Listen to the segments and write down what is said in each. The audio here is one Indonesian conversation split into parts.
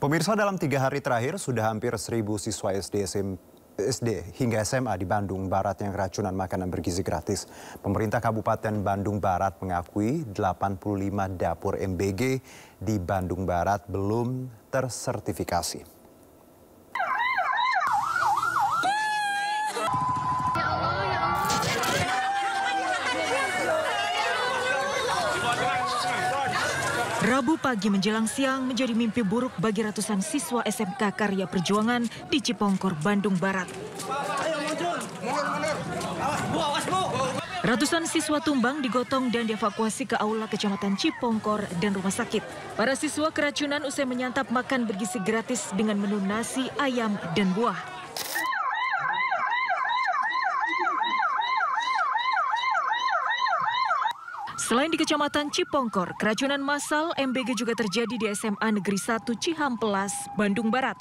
Pemirsa, dalam 3 hari terakhir sudah hampir 1.000 siswa SD hingga SMA di Bandung Barat yang keracunan makanan bergizi gratis. Pemerintah Kabupaten Bandung Barat mengakui 85 dapur MBG di Bandung Barat belum tersertifikasi. Rabu pagi menjelang siang menjadi mimpi buruk bagi ratusan siswa SMK Karya Perjuangan di Cipongkor, Bandung Barat. Ratusan siswa tumbang digotong dan dievakuasi ke aula Kecamatan Cipongkor dan rumah sakit. Para siswa keracunan usai menyantap makan bergizi gratis dengan menu nasi, ayam, dan buah. Selain di Kecamatan Cipongkor, keracunan massal MBG juga terjadi di SMA Negeri 1 Cihampelas, Bandung Barat.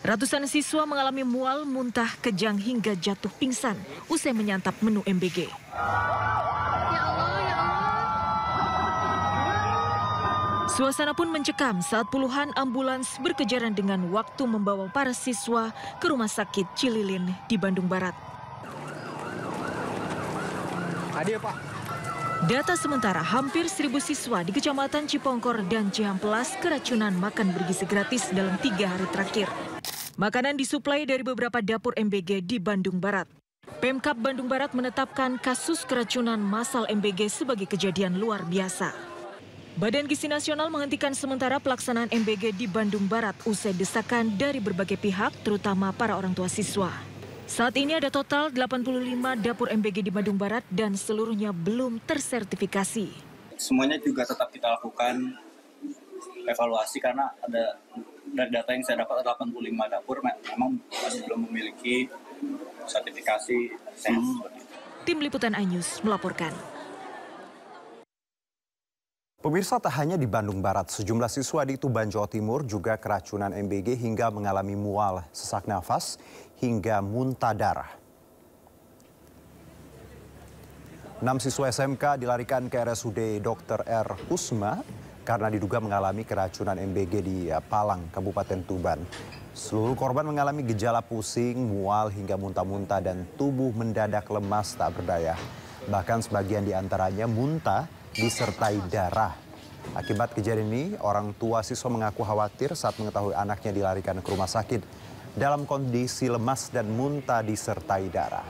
Ratusan siswa mengalami mual, muntah, kejang hingga jatuh pingsan usai menyantap menu MBG. Suasana pun mencekam saat puluhan ambulans berkejaran dengan waktu membawa para siswa ke Rumah Sakit Cililin di Bandung Barat. Data sementara, hampir 1.000 siswa di Kecamatan Cipongkor dan Cihampelas keracunan makan bergizi gratis dalam 3 hari terakhir. Makanan disuplai dari beberapa dapur MBG di Bandung Barat. Pemkab Bandung Barat menetapkan kasus keracunan massal MBG sebagai kejadian luar biasa. Badan Gizi Nasional menghentikan sementara pelaksanaan MBG di Bandung Barat usai desakan dari berbagai pihak, terutama para orang tua siswa. Saat ini ada total 85 dapur MBG di Bandung Barat dan seluruhnya belum tersertifikasi. Semuanya juga tetap kita lakukan evaluasi karena ada dari data yang saya dapat 85 dapur memang masih belum memiliki sertifikasi SES. Tim Liputan iNews melaporkan. Pemirsa, tak hanya di Bandung Barat, sejumlah siswa di Tuban, Jawa Timur juga keracunan MBG hingga mengalami mual, sesak nafas, hingga muntah darah. 6 siswa SMK dilarikan ke RSUD Dr. R. Kusma karena diduga mengalami keracunan MBG di Palang, Kabupaten Tuban. Seluruh korban mengalami gejala pusing, mual, hingga muntah-muntah dan tubuh mendadak lemas tak berdaya. Bahkan sebagian di antaranya muntah disertai darah. Akibat kejadian ini, orang tua siswa mengaku khawatir saat mengetahui anaknya dilarikan ke rumah sakit dalam kondisi lemas dan muntah disertai darah.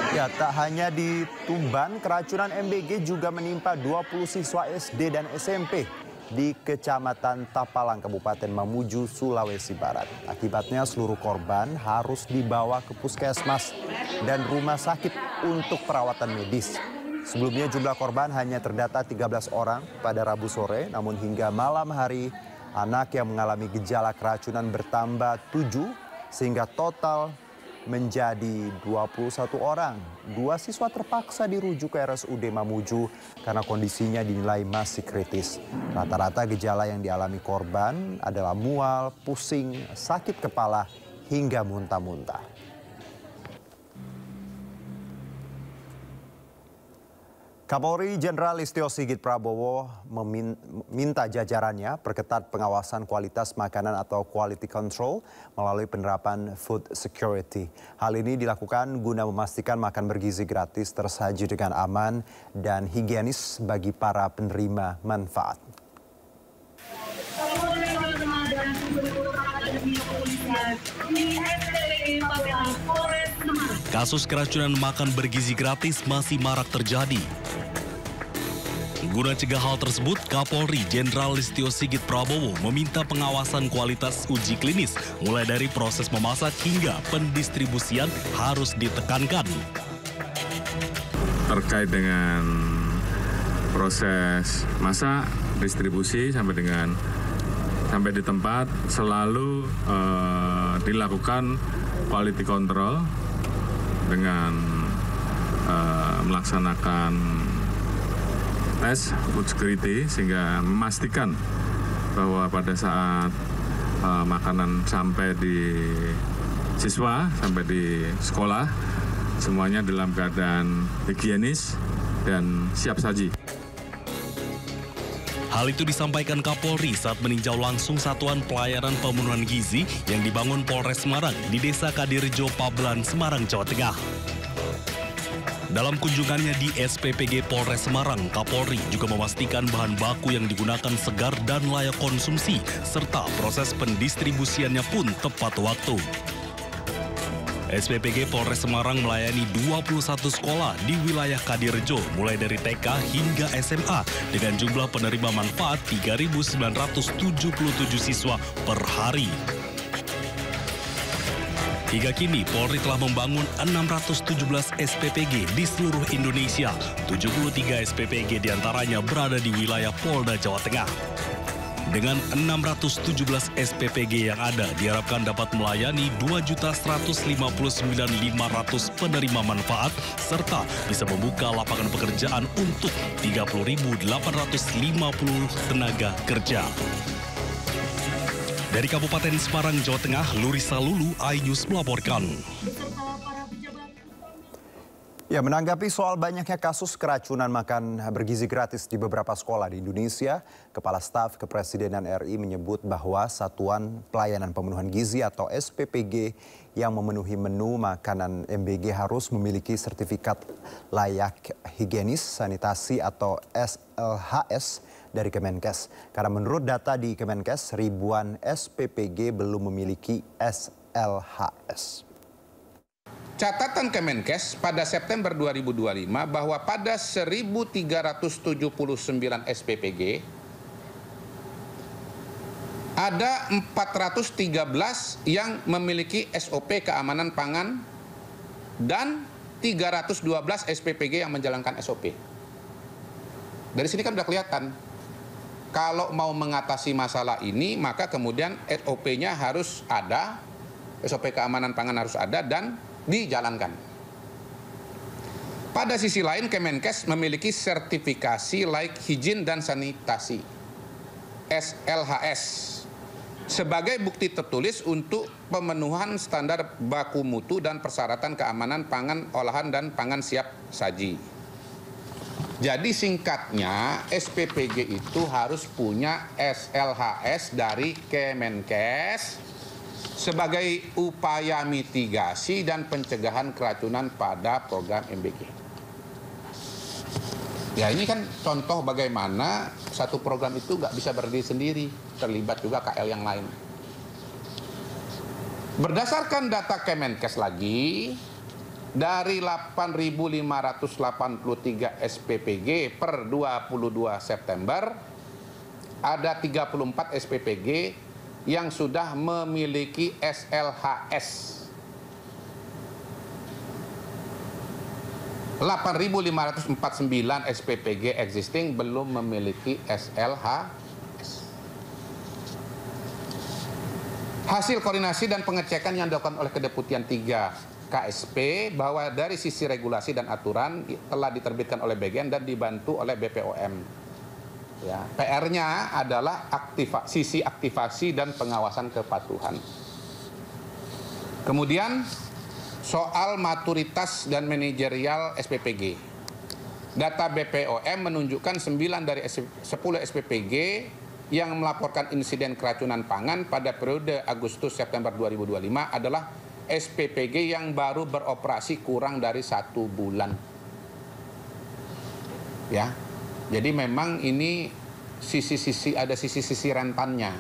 Ya, tak hanya di Tuban, keracunan MBG juga menimpa 20 siswa SD dan SMP di Kecamatan Tapalang, Kabupaten Mamuju, Sulawesi Barat. Akibatnya seluruh korban harus dibawa ke puskesmas dan rumah sakit untuk perawatan medis. Sebelumnya jumlah korban hanya terdata 13 orang pada Rabu sore, namun hingga malam hari anak yang mengalami gejala keracunan bertambah 7 sehingga total menjadi 21 orang. 2 siswa terpaksa dirujuk ke RSUD Mamuju karena kondisinya dinilai masih kritis. Rata-rata gejala yang dialami korban adalah mual, pusing, sakit kepala, hingga muntah-muntah. Kapolri Jenderal Listio Sigit Prabowo meminta jajarannya perketat pengawasan kualitas makanan atau quality control melalui penerapan food security. Hal ini dilakukan guna memastikan makan bergizi gratis tersaji dengan aman dan higienis bagi para penerima manfaat. Kasus keracunan makan bergizi gratis masih marak terjadi. Guna cegah hal tersebut, Kapolri Jenderal Listio Sigit Prabowo meminta pengawasan kualitas uji klinis mulai dari proses memasak hingga pendistribusian harus ditekankan. Terkait dengan proses masak, distribusi sampai di tempat selalu dilakukan quality control dengan melaksanakan tes food security sehingga memastikan bahwa pada saat makanan sampai di siswa, sampai di sekolah semuanya dalam keadaan higienis dan siap saji. Hal itu disampaikan Kapolri saat meninjau langsung Satuan Pelayanan Pemenuhan Gizi yang dibangun Polres Semarang di Desa Kadirjo, Pabelan, Semarang, Jawa Tengah. Dalam kunjungannya di SPPG Polres Semarang, Kapolri juga memastikan bahan baku yang digunakan segar dan layak konsumsi, serta proses pendistribusiannya pun tepat waktu. SPPG Polres Semarang melayani 21 sekolah di wilayah Kadirjo, mulai dari TK hingga SMA, dengan jumlah penerima manfaat 3.977 siswa per hari. Hingga kini, Polri telah membangun 617 SPPG di seluruh Indonesia. 73 SPPG diantaranya berada di wilayah Polda Jawa Tengah. Dengan 617 SPPG yang ada, diharapkan dapat melayani 2.159.500 penerima manfaat, serta bisa membuka lapangan pekerjaan untuk 30.850 tenaga kerja. Dari Kabupaten Semarang, Jawa Tengah, Lurisa Lulu, iNews melaporkan. Ya, menanggapi soal banyaknya kasus keracunan makan bergizi gratis di beberapa sekolah di Indonesia, Kepala Staf Kepresidenan RI menyebut bahwa Satuan Pelayanan Pemenuhan Gizi atau SPPG yang memenuhi menu makanan MBG harus memiliki sertifikat layak higienis sanitasi atau SLHS dari Kemenkes. Karena menurut data di Kemenkes, ribuan SPPG belum memiliki SLHS. Catatan Kemenkes pada September 2025 bahwa pada 1.379 SPPG ada 413 yang memiliki SOP keamanan pangan dan 312 SPPG yang menjalankan SOP. Dari sini kan sudah kelihatan, kalau mau mengatasi masalah ini maka kemudian SOP-nya harus ada, SOP keamanan pangan harus ada dan dijalankan. Pada sisi lain, Kemenkes memiliki sertifikasi layak higien dan sanitasi SLHS sebagai bukti tertulis untuk pemenuhan standar baku mutu dan persyaratan keamanan pangan olahan dan pangan siap saji. Jadi singkatnya, SPPG itu harus punya SLHS dari Kemenkes sebagai upaya mitigasi dan pencegahan keracunan pada program MBG. Ya, ini kan contoh bagaimana satu program itu nggak bisa berdiri sendiri, terlibat juga KL yang lain. Berdasarkan data Kemenkes lagi, dari 8.583 SPPG per 22 September, ada 34 SPPG yang sudah memiliki SLHS. 8.549 SPPG existing belum memiliki SLHS. Hasil koordinasi dan pengecekan yang dilakukan oleh Kedeputian 3 KSP bahwa dari sisi regulasi dan aturan telah diterbitkan oleh BGN dan dibantu oleh BPOM. Ya, PR-nya adalah sisi aktivasi dan pengawasan kepatuhan. Kemudian soal maturitas dan manajerial SPPG. Data BPOM menunjukkan 9 dari 10 SPPG yang melaporkan insiden keracunan pangan pada periode Agustus-September 2025 adalah SPPG yang baru beroperasi kurang dari 1 bulan. Ya. Jadi memang ini ada sisi-sisi rentannya.